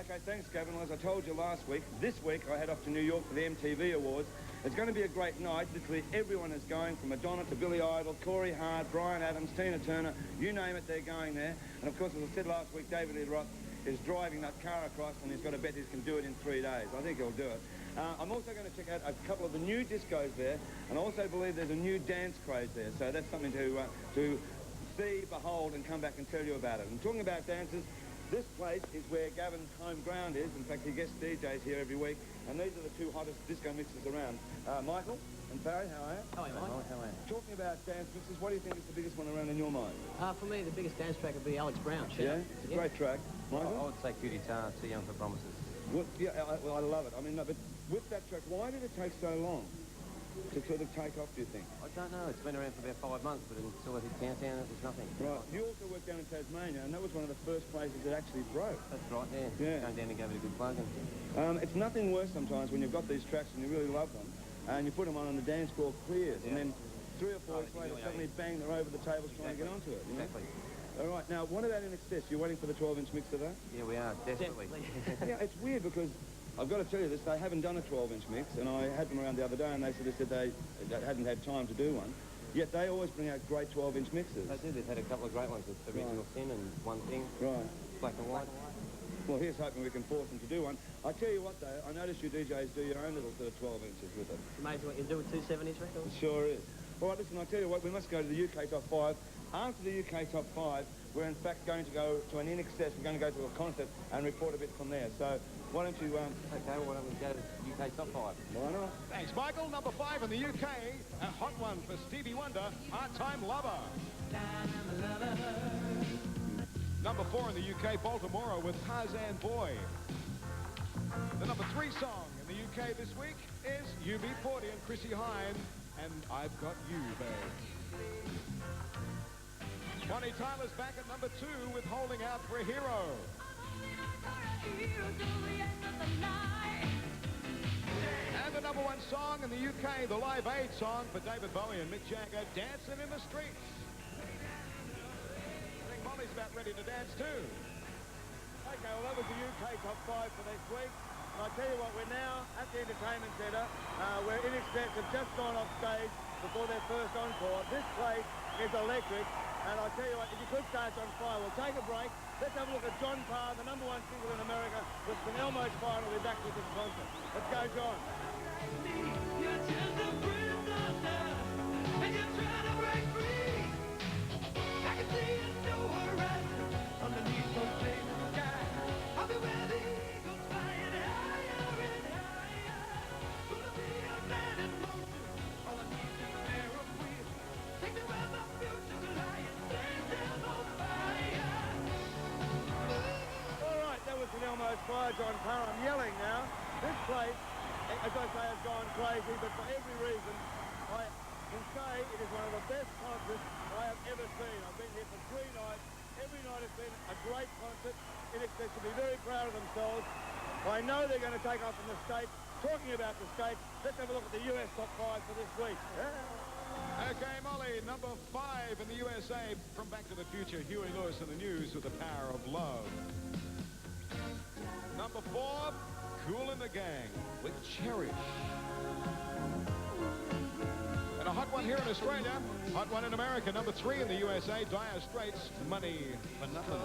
Okay, thanks, Gavin. As I told you last week, this week I head off to New York for the MTV Awards. It's going to be a great night. Literally everyone is going, from Madonna to Billy Idol, Corey Hart, Bryan Adams, Tina Turner, you name it, they're going there. And of course, as I said last week, Lee Roth is driving that car across, and he's got to bet he can do it in 3 days. I think he'll do it. I'm also going to check out a couple of the new discos there, and I also believe there's a new dance craze there. So that's something to see, behold, and come back and tell you about it. And talking about dances, this place is where Gavin's home ground is. In fact, he gets DJs here every week, and these are the two hottest disco mixers around. Michael and Parry, how are you? How are you, Mike? How are you? Talking about dance mixes, what do you think is the biggest one around in your mind? For me, the biggest dance track would be Alex Brown. Yeah? It's a great track. Michael? I would say Koo De Tah, Too Young for Promises. Well, yeah, I love it. I mean, no, but with that track, why did it take so long to sort of take off, do you think? I don't know. It's been around for about 5 months, but until it hit Countdown, it was nothing. Right. You also worked down in Tasmania, and that was one of the first places that actually broke. That's right, yeah. Going down and gave it a good plug. It's nothing worse sometimes when you've got these tracks and you really love them, and you put them on and the dance floor clears, and then 3 or 4 weeks later, suddenly bang, they're over the tables trying to get onto it. You know? Exactly. All right, now, what about INXS? You're waiting for the 12-inch mix today? Yeah, we are, definitely. Yeah, it's weird because I've got to tell you this, they haven't done a 12-inch mix, and I had them around the other day, and they said they hadn't had time to do one. Yet they always bring out great 12-inch mixes. They do. They've had a couple of great ones with Original Sin and One Thing. Right. Black and White. Well, here's hoping we can force them to do one. I tell you what, though, I noticed you DJs do your own little sort of 12 inches with it. It's amazing what you do with 2 7-inch records. It sure is. All right, listen, I tell you what, we must go to the UK Top 5. After the UK Top 5, we're in fact going to go to an INXS. We're going to go to a concert and report a bit from there. So why don't you... Okay, well, why don't we go to UK Top 5? Why not? Thanks, Michael. Number 5 in the UK. A hot one for Stevie Wonder, Part-Time Lover. Number 4 in the UK, Baltimora with Tarzan Boy. The number 3 song in the UK this week is UB40 and Chrissie Hynde and I've Got You, Babe. Bonnie Tyler's back at number 2 with Holding Out for a Hero. And the number 1 song in the UK, the Live Aid song for David Bowie and Mick Jagger, Dancing in the Streets. I think Molly's about ready to dance too. Okay, well that was the UK Top 5 for next week. And I tell you what, we're now at the Entertainment Centre where INXS have just gone off stage before their first encore. This place is electric. And I tell you what, if you could start on fire, we'll take a break. Let's have a look at John Parr, the number 1 single in America, with St. Elmo's Fire, and we'll be back with this concert. Let's go, John. You're just a prisoner, and you're trying to break free. I can see it no horizon underneath those blazing skies. I'll be where the eagles flying higher and higher. Gonna be a man in motion. All I need is an air of wheel. Take me where my future's lying. St. Elmo's Fire, John Parr. I'm yelling now. This place, as I say, has gone crazy, but for every reason, I can say it is one of the best concerts I have ever seen. I've been here for 3 nights. Every night has been a great concert. INXS should be very proud of themselves. I know they're going to take off in the States. Talking about the States, let's have a look at the US Top 5 for this week. Okay, Molly, number 5 in the USA. From Back to the Future, Huey Lewis and the News with The Power of Love. Number 4, Kool The Gang with Cherish. And a hot one here in Australia, hot one in America. Number 3 in the USA, Dire Straits, Money for Nothing.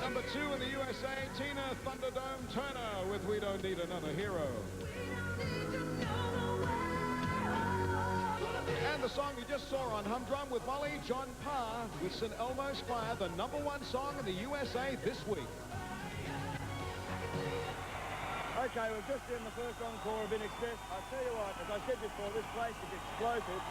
Number 2 in the USA, Tina Thunderdome Turner with We Don't Need Another Hero. And the song you just saw on Humdrum with Molly, John Parr with St. Elmo's Fire, the number 1 song in the USA this week. Okay, we're just in the first encore of INXS. I tell you what, as I said before, this place is explosive.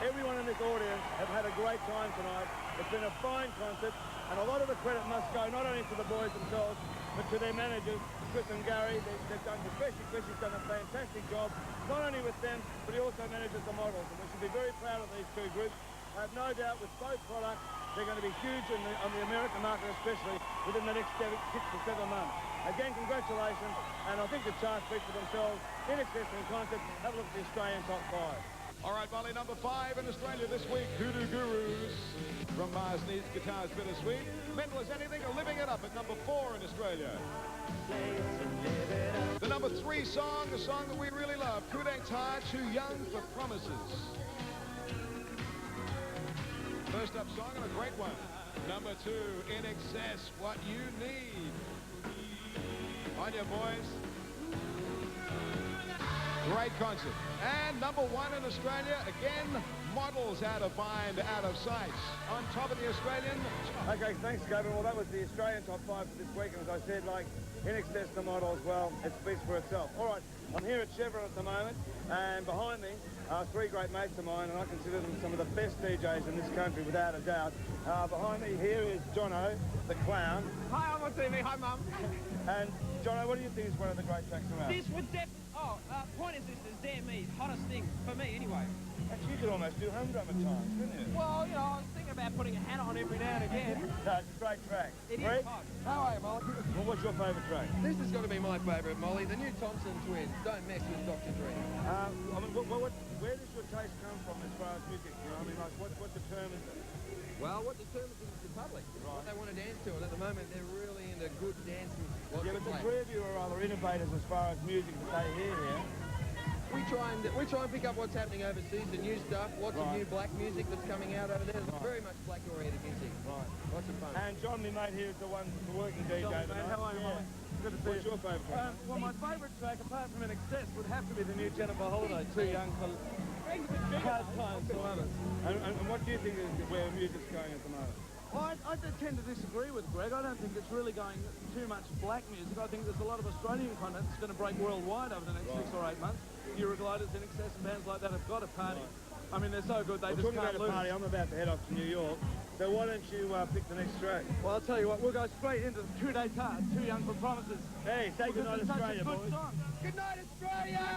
Everyone in this audience have had a great time tonight. It's been a fine concert, and a lot of the credit must go not only to the boys themselves, but to their managers, Chris and Gary. They've done, especially Chrissy's done a fantastic job, not only with them, but he also manages the models. And we should be very proud of these 2 groups. I have no doubt with both products, they're going to be huge on the American market, especially within the next 6 to 7 months. Again, congratulations, and I think the charts speak for themselves. INXS in concert, have a look at the Australian Top 5. All right, Molly, number 5 in Australia this week, Hoodoo Gurus. From Mars Needs Guitars Bittersweet. Mental as Anything are living it up at number 4 in Australia. The number 3 song, the song that we really love, Koo De Tah, Too Young for Promises. First up song and a great one. Number 2, INXS, What You Need. On your boys. Great concert. And number 1 in Australia, again, Models Out of Mind, Out of Sight. On top of the Australian. Okay, thanks, Gavin. Well, that was the Australian top 5 for this week, and as I said, like INXS, the Models, well, it speaks for itself. All right, I'm here at Chevron at the moment, and behind me are 3 great mates of mine, and I consider them some of the best DJs in this country, without a doubt. Behind me here is Jono, the clown. Hi, I'm on TV. Hi, Mum. And Jono, what do you think is one of the great tracks around? This would definitely... Oh, Point is this is Dare Me, hottest thing, for me anyway. Actually, you could almost do Humdrum at times, couldn't you? Well, you know, I was thinking about putting a hat on every now and again. No, it's a great track. It is Rick? hot. How are you, Molly? Well, what's your favourite track? This has got to be my favourite, Molly. The new Thompson twins. Don't mess with Dr. Dre. I mean, where does your taste come from as far as music? You know, I mean, like, what determines it? Well, what determines it is the public. What they want to dance to. And at the moment, they're really into good dancing. Yeah, but the 3 of you are rather innovators as far as music that they hear here. We try and pick up what's happening overseas, the new stuff, lots of new black music that's coming out over there. Very much black-oriented music. Right. Lots of fun. And John, my mate here, is the working DJ John, tonight. mate, how are you, Molly? Good to see What's you. your favourite track? Well, my favourite track, apart from INXS, would have to be the new Jennifer Holliday, Too Young for Hard Times to Others. And what do you think is where music's going at the moment? Well, I tend to disagree with Greg. I don't think it's really going too much black music. I think there's a lot of Australian content that's going to break worldwide over the next 6 or 8 months. Eurogliders, INXS and bands like that have got a party. I mean, they're so good, they just can't lose. Talking about a party, I'm about to head off to New York. So why don't you pick the next track? Well, I'll tell you what, we'll go straight into Koo De Tah, Too Young for Promises. Hey, say Because goodnight, it's such a Australia, good boys. song. Good night, Australia!